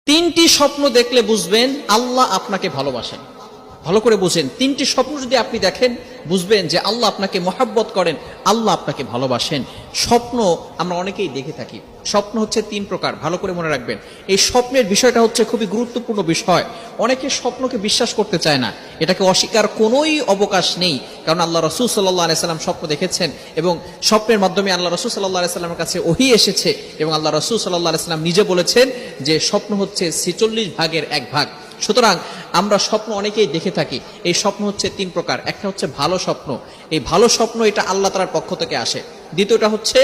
তিনটি স্বপ্ন দেখলে বুঝবেন আল্লাহ আপনাকে ভালোবাসেন। ভালো করে বুঝেন, তিনটি স্বপ্ন যদি আপনি দেখেন বুঝবেন যে আল্লাহ আপনাকে মহাব্বত করেন, আল্লাহ আপনাকে ভালোবাসেন। স্বপ্ন আমরা অনেকেই দেখে থাকি। স্বপ্ন হচ্ছে তিন প্রকার, ভালো করে মনে রাখবেন। এই স্বপ্নের বিষয়টা হচ্ছে খুবই গুরুত্বপূর্ণ বিষয়। অনেকে স্বপ্নকে বিশ্বাস করতে চায় না, এটাকে অস্বীকার কোনোই অবকাশ নেই। কারণ আল্লাহ রাসূল সাল্লাল্লাহু আলাইহি সাল্লাম স্বপ্ন দেখেছেন এবং স্বপ্নের মাধ্যমে আল্লাহ রাসূল সাল্লাল্লাহু আলাইহি সাল্লামের কাছে ওহী এসেছে এবং আল্লাহ রাসূল সাল্লাল্লাহু আলাইহি সাল্লাম নিজে বলেছেন যে স্বপ্ন হচ্ছে 46 ভাগের এক ভাগ। সুতরাং আমরা স্বপ্ন অনেকেই দেখে থাকি। এই স্বপ্ন হচ্ছে তিন প্রকার। একটা হচ্ছে ভালো স্বপ্ন, এই ভালো স্বপ্ন এটা আল্লাহ তাআলার পক্ষ থেকে আসে। দ্বিতীয়টা হচ্ছে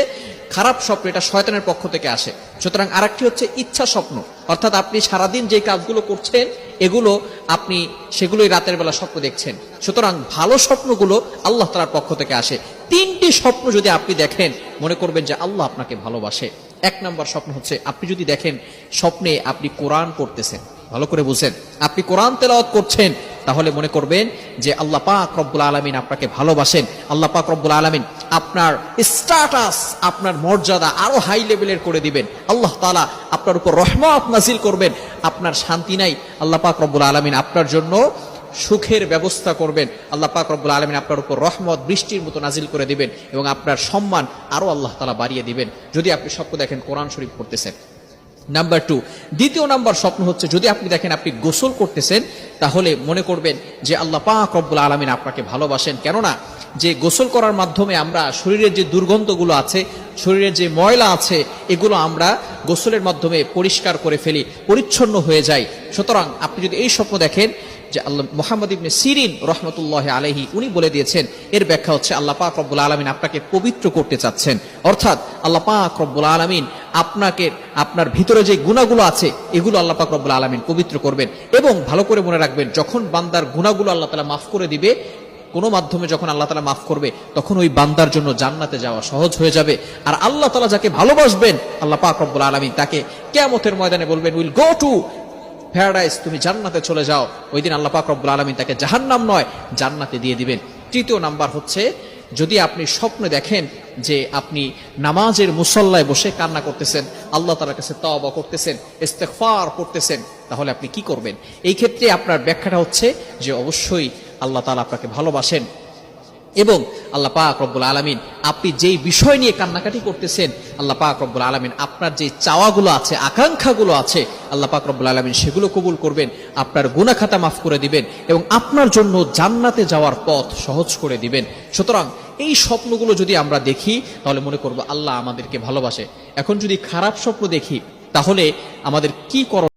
খারাপ স্বপ্ন, এটা শয়তানের পক্ষ থেকে আসে। সুতরাং আরেকটি হচ্ছে ইচ্ছা স্বপ্ন, অর্থাৎ আপনি সারাদিন যে কাজগুলো করছেন এগুলো আপনি সেগুলোই রাতের বেলা স্বপ্ন দেখছেন। সুতরাং ভালো স্বপ্নগুলো আল্লাহ তাআলার পক্ষ থেকে আসে। তিনটি স্বপ্ন যদি আপনি দেখেন মনে করবেন যে আল্লাহ আপনাকে ভালোবাসে। এক নম্বর স্বপ্ন হচ্ছে আপনি যদি দেখেন স্বপ্নে আপনি কোরআন পড়তেছেন, ভালো করে বুঝেন, আপনি কোরআন তেলাওয়াত করছেন, তাহলে মনে করবেন যে আল্লাহ পাক রব্বুল আলামিন আপনাকে ভালোবাসেন। আল্লাহ পাক রব্বুল আলামিন আপনার স্ট্যাটাস, আপনার মর্যাদা আরো হাই লেভেলের করে দিবেন। আল্লাহ তাআলা আপনার উপর রহমত নাজিল করবেন। আপনার শান্তি নাই, আল্লাহ পাক রব্বুল আলামিন আপনার জন্য সুখের ব্যবস্থা করবেন। আল্লাহ পাক রব্বুল আলামিন আপনার উপর রহমত বৃষ্টির মতো নাজিল করে দিবেন এবং আপনার সম্মান আরো আল্লাহ তাআলা বাড়িয়ে দিবেন যদি আপনি স্বপ্ন দেখেন কোরআন শরীফ পড়তেছেন। নাম্বার 2, দ্বিতীয় নাম্বার স্বপ্ন হচ্ছে যদি আপনি দেখেন আপনি গোসল করতেছেন, তাহলে মনে করবেন যে আল্লাহ পাক রব্বুল আলামিন আপনাকে ভালোবাসেন। কেননা যে গোসল করার মাধ্যমে আমরা শরীরের যে দুর্গন্ধগুলো আছে, শরীরের যে ময়লা আছে, এগুলো আমরা গোসলের মাধ্যমে পরিষ্কার করে ফেলি, পরিচ্ছন্ন হয়ে যায়। সুতরাং আপনি যদি এই স্বপ্ন দেখেন যে আল্লাহ মুহাম্মদ ইবনে সিরিন রাহমাতুল্লাহি আলাইহি উনি বলে দিয়েছেন, এর ব্যাখ্যা হচ্ছে আল্লাহ পাক রব্বুল আলামিন আপনাকে পবিত্র করতে চাচ্ছেন। অর্থাৎ আল্লাহ পাক রব্বুল আলামিন আপনাকে আপনার ভিতরে যে গুনাহগুলো আছে এগুলো আল্লাহ পাক রব্বুল আলামিন পবিত্র করবেন। এবং ভালো করে মনে রাখবেন, যখন বান্দার গুনাহগুলো আল্লাহ তাআলা মাফ করে দিবে, কোনো মাধ্যমে যখন আল্লাহ তাআলা মাফ করবে, তখন ওই বান্দার জন্য জান্নাতে যাওয়া সহজ হয়ে যাবে। আর আল্লাহ তাআলা যাকে ভালোবাসবেন আল্লাহ পাক রব্বুল আলামিন তাকে কিয়ামতের ময়দানে বলবেন, উইল গো টু প্যারাডাইস, তুমি জান্নাতে চলে যাও। ওই দিন আল্লাহ পাক রব্বুল আলামিন তাকে জাহান্নাম নয় জান্নাতে দিয়ে দিবেন। তৃতীয় নাম্বার হচ্ছে যদি আপনি স্বপ্নে দেখেন যে আপনি নামাজের মুসল্লায় বসে কান্না করতেছেন, আল্লাহ তাআলার কাছে তওবা করতেছেন, ইস্তেগফার করতেছেন, তাহলে আপনি কি করবেন? এই ক্ষেত্রে আপনার ব্যাখ্যাটা হচ্ছে যে অবশ্যই আল্লাহ তাআলা আপনাকে ভালোবাসেন এবং আল্লাহ পাক রব্বুল আলামিন আপনি যেই বিষয় নিয়ে কান্নাকাটি করতেছেন, আল্লাহ পাক রব্বুল আলামিন আপনার যে চাওয়াগুলো আছে, আকাঙ্ক্ষাগুলো আছে, আল্লাহ পাক রব্বুল আলামিন সেগুলো কবুল করবেন, আপনার গুনাহ খাতা মাফ করে দিবেন এবং আপনার জন্য জান্নাতে যাওয়ার পথ সহজ করে দিবেন। সুতরাং এই স্বপ্নগুলো যদি আমরা দেখি তাহলে মনে করব আল্লাহ আমাদেরকে ভালোবাসে। এখন যদি খারাপ স্বপ্ন দেখি তাহলে আমাদের কি করণীয়?